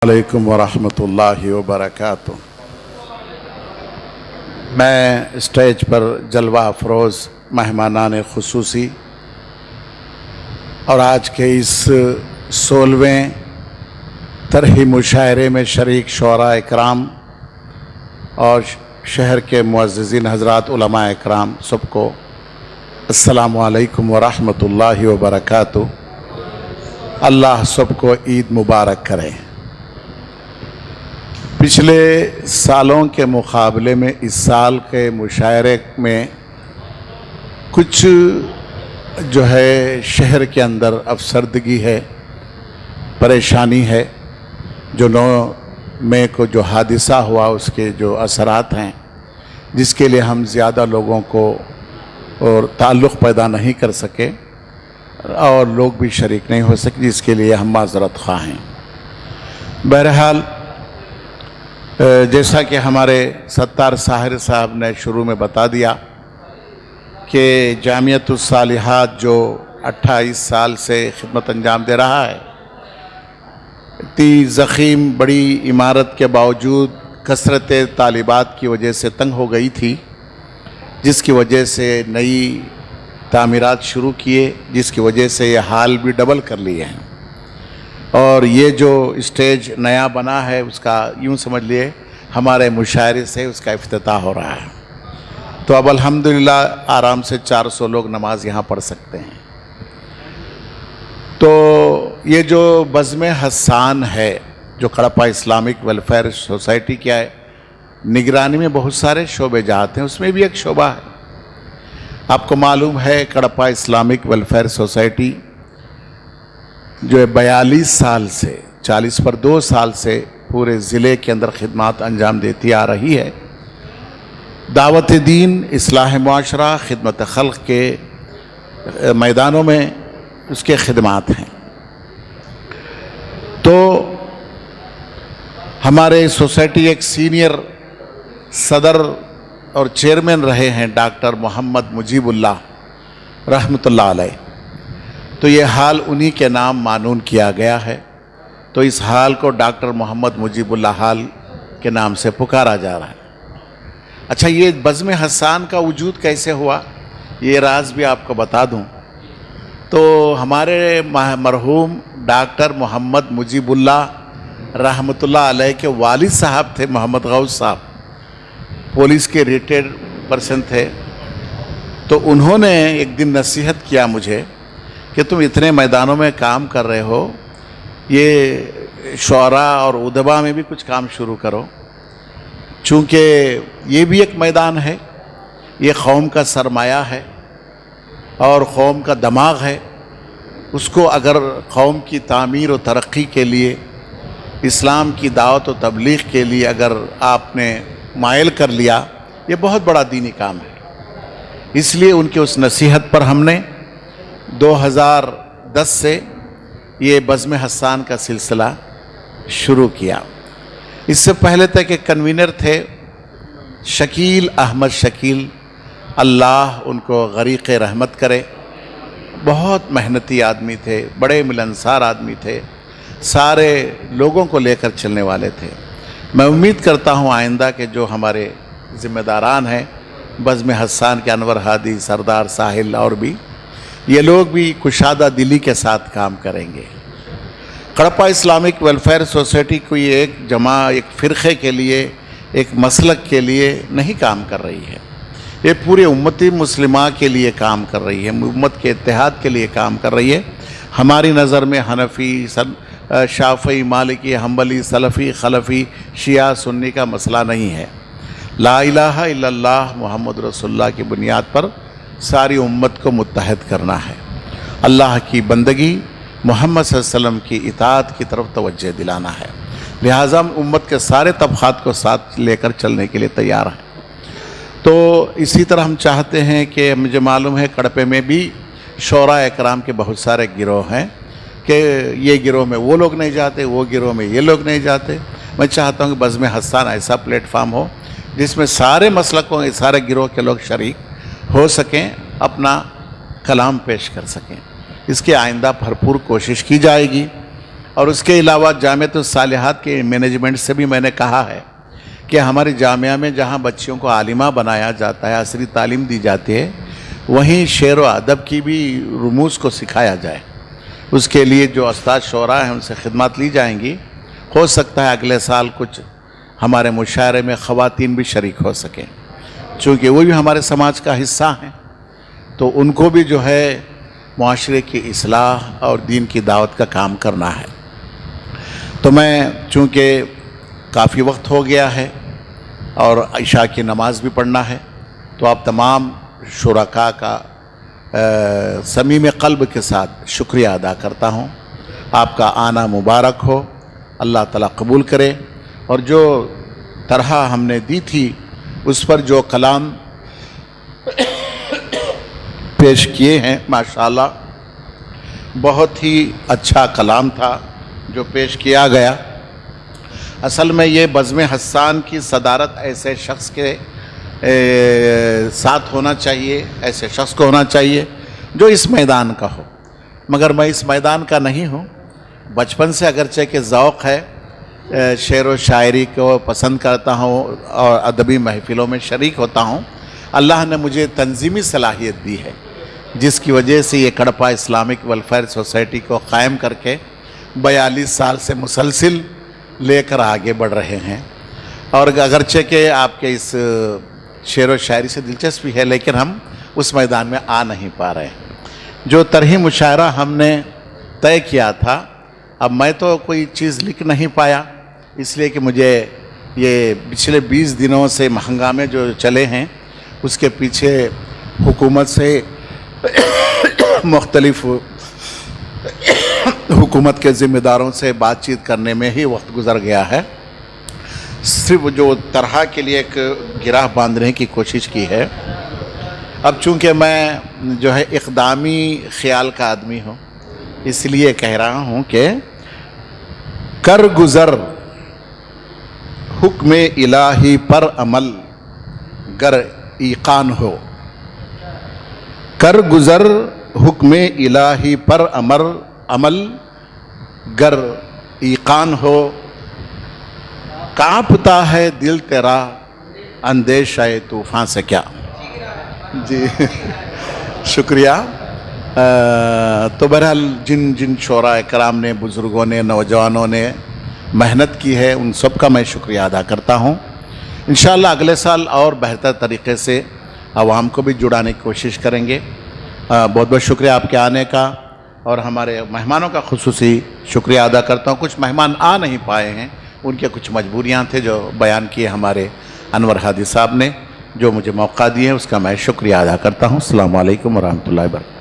علیکم ورحمۃ اللہ وبرکاتہ۔ میں اسٹیج پر جلوہ افروز مہمانان خصوصی اور آج کے اس 16ویں طرحی مشاعرے میں شریک شعراء اکرام اور شہر کے معززین حضرات علماء اکرام سب کو السلام علیکم ورحمۃ اللہ وبرکاتہ۔ اللہ سب کو عید مبارک کرے۔ پچھلے سالوں کے مقابلے میں اس سال کے مشاعرے میں کچھ جو ہے شہر کے اندر افسردگی ہے، پریشانی ہے۔ جو 9 مئی کو جو حادثہ ہوا اس کے جو اثرات ہیں، جس کے لیے ہم زیادہ لوگوں کو اور تعلق پیدا نہیں کر سکے اور لوگ بھی شریک نہیں ہو سکے، جس کے لیے ہم معذرت خواہ ہیں۔ بہرحال جیسا کہ ہمارے ستار ساحر صاحب نے شروع میں بتا دیا کہ جامعۃ الصالحات جو 28 سال سے خدمت انجام دے رہا ہے، اتنی ضخیم بڑی عمارت کے باوجود کثرت طالبات کی وجہ سے تنگ ہو گئی تھی، جس کی وجہ سے نئی تعمیرات شروع کیے، جس کی وجہ سے یہ ہال بھی ڈبل کر لیے ہیں، اور یہ جو اسٹیج نیا بنا ہے اس کا یوں سمجھ لیے ہمارے مشاعرے سے اس کا افتتاح ہو رہا ہے۔ تو اب الحمدللہ آرام سے 400 لوگ نماز یہاں پڑھ سکتے ہیں۔ تو یہ جو بزم حسان ہے جو کڑپہ اسلامک ویلفیئر سوسائٹی کیا ہے، نگرانی میں بہت سارے شعبے جات ہیں، اس میں بھی ایک شعبہ ہے۔ آپ کو معلوم ہے کڑپہ اسلامک ویلفیئر سوسائٹی جو 42 سال سے 40 پر 2 سال سے پورے ضلع کے اندر خدمات انجام دیتی آ رہی ہے۔ دعوت دین، اصلاح معاشرہ، خدمت خلق کے میدانوں میں اس کے خدمات ہیں۔ تو ہمارے سوسائٹی ایک سینئر صدر اور چیئرمین رہے ہیں ڈاکٹر محمد مجیب اللہ رحمۃ اللہ علیہ، تو یہ ہال انہی کے نام معنون کیا گیا ہے، تو اس ہال کو ڈاکٹر محمد مجیب اللہ ہال کے نام سے پکارا جا رہا ہے۔ اچھا، یہ بزم حسان کا وجود کیسے ہوا، یہ راز بھی آپ کو بتا دوں تو ہمارے مرحوم ڈاکٹر محمد مجیب اللہ رحمۃ اللہ علیہ کے والد صاحب تھے، محمد غوث صاحب، پولیس کے ریٹائرڈ پرسن تھے۔ تو انہوں نے ایک دن نصیحت کیا مجھے کہ تم اتنے میدانوں میں کام کر رہے ہو، یہ شعراء اور ادباء میں بھی کچھ کام شروع کرو، چونکہ یہ بھی ایک میدان ہے، یہ قوم کا سرمایہ ہے اور قوم کا دماغ ہے۔ اس کو اگر قوم کی تعمیر و ترقی کے لیے، اسلام کی دعوت و تبلیغ کے لیے اگر آپ نے مائل کر لیا، یہ بہت بڑا دینی کام ہے۔ اس لیے ان کی اس نصیحت پر ہم نے 2010 سے یہ بزم حسان کا سلسلہ شروع کیا۔ اس سے پہلے تک ایک کنوینر تھے شکیل احمد شکیل، اللہ ان کو غریق رحمت کرے، بہت محنتی آدمی تھے، بڑے ملنسار آدمی تھے، سارے لوگوں کو لے کر چلنے والے تھے۔ میں امید کرتا ہوں آئندہ کے جو ہمارے ذمہ داران ہیں بزم حسان کے، انور ہادی، سردار ساحل اور بھی، یہ لوگ بھی کشادہ دلی کے ساتھ کام کریں گے۔ کڑپہ اسلامک ویلفیئر سوسائٹی کوئی ایک ایک فرقے کے لیے، ایک مسلک کے لیے نہیں کام کر رہی ہے، یہ پورے امتی مسلمہ کے لیے کام کر رہی ہے، امت کے اتحاد کے لیے کام کر رہی ہے۔ ہماری نظر میں حنفی، شافعی، مالکی، حنبلی، سلفی، خلفی، شیعہ، سنی کا مسئلہ نہیں ہے۔ لا الہ الا اللہ محمد رسول اللہ کی بنیاد پر ساری امت کو متحد کرنا ہے، اللہ کی بندگی، محمد صلی اللہ علیہ وسلم کی اطاعت کی طرف توجہ دلانا ہے، لہٰذا ہم امت کے سارے طبقات کو ساتھ لے کر چلنے کے لیے تیار ہیں۔ تو اسی طرح ہم چاہتے ہیں کہ مجھے معلوم ہے کڑپے میں بھی شعراء اکرام کے بہت سارے گروہ ہیں کہ یہ گروہ میں وہ لوگ نہیں جاتے، وہ گروہ میں یہ لوگ نہیں جاتے۔ میں چاہتا ہوں کہ بزم حسان ایسا پلیٹ فارم ہو جس میں سارے مسلکوں، سارے گروہ کے لوگ شریک ہو سکیں، اپنا کلام پیش کر سکیں۔ اس کے آئندہ بھرپور کوشش کی جائے گی اور اس کے علاوہ جامعۃ الصالحات کے مینجمنٹ سے بھی میں نے کہا ہے کہ ہماری جامعہ میں جہاں بچیوں کو عالمہ بنایا جاتا ہے، عصری تعلیم دی جاتی ہے، وہیں شعر و ادب کی بھی رموز کو سکھایا جائے۔ اس کے لیے جو استاد شعراء ہیں ان سے خدمات لی جائیں گی۔ ہو سکتا ہے اگلے سال کچھ ہمارے مشاعرے میں خواتین بھی شریک ہو سکیں، چونکہ وہ بھی ہمارے سماج کا حصہ ہیں، تو ان کو بھی جو ہے معاشرے کی اصلاح اور دین کی دعوت کا کام کرنا ہے۔ تو میں چونکہ کافی وقت ہو گیا ہے اور عشاء کی نماز بھی پڑھنا ہے، تو آپ تمام شرکاء کا صمیم قلب کے ساتھ شکریہ ادا کرتا ہوں۔ آپ کا آنا مبارک ہو، اللہ تعالیٰ قبول کرے، اور جو طرح ہم نے دی تھی اس پر جو کلام پیش کیے ہیں ماشاءاللہ بہت ہی اچھا کلام تھا جو پیش کیا گیا۔ اصل میں یہ بزم حسان کی صدارت ایسے شخص کے ساتھ ہونا چاہیے، ایسے شخص کو ہونا چاہیے جو اس میدان کا ہو، مگر میں اس میدان کا نہیں ہوں۔ بچپن سے اگرچہ کہ ذوق ہے، شعر و شاعری کو پسند کرتا ہوں اور ادبی محفلوں میں شریک ہوتا ہوں۔ اللہ نے مجھے تنظیمی صلاحیت دی ہے، جس کی وجہ سے یہ کڑپا اسلامک ویلفیئر سوسائٹی کو قائم کر کے 42 سال سے مسلسل لے کر آگے بڑھ رہے ہیں۔ اور اگرچہ کہ آپ کے اس شعر و شاعری سے دلچسپی ہے، لیکن ہم اس میدان میں آ نہیں پا رہے ہیں۔ جو طرح مشاعرہ ہم نے طے کیا تھا، اب میں تو کوئی چیز لکھ نہیں پایا، اس لیے کہ مجھے یہ پچھلے 20 دنوں سے ہنگامے جو چلے ہیں اس کے پیچھے حکومت سے مختلف حکومت کے ذمہ داروں سے بات چیت کرنے میں ہی وقت گزر گیا ہے۔ صرف جو طرح کے لیے ایک گراہ باندھنے کی کوشش کی ہے۔ اب چونکہ میں جو ہے اقدامی خیال کا آدمی ہوں، اس لیے کہہ رہا ہوں کہ کر گزر حکم الہی پر عمل گر ایقان ہو، کر گزر حکم الہی پر عمل گر ایقان ہو، کانپتا ہے دل تیرا اندیشہ طوفان سے کیا۔ جی شکریہ۔ تو بہرحال جن شعراء کرام نے، بزرگوں نے، نوجوانوں نے محنت کی ہے، ان سب کا میں شکریہ ادا کرتا ہوں۔ انشاءاللہ اگلے سال اور بہتر طریقے سے عوام کو بھی جڑانے کی کوشش کریں گے۔ بہت بہت شکریہ آپ کے آنے کا، اور ہمارے مہمانوں کا خصوصی شکریہ ادا کرتا ہوں۔ کچھ مہمان آ نہیں پائے ہیں، ان کے کچھ مجبوریاں تھے جو بیان کیے ہمارے انور ہادی صاحب نے، جو مجھے موقع دیے اس کا میں شکریہ ادا کرتا ہوں۔ السلام علیکم ورحمۃ اللہ وبرکاتہ۔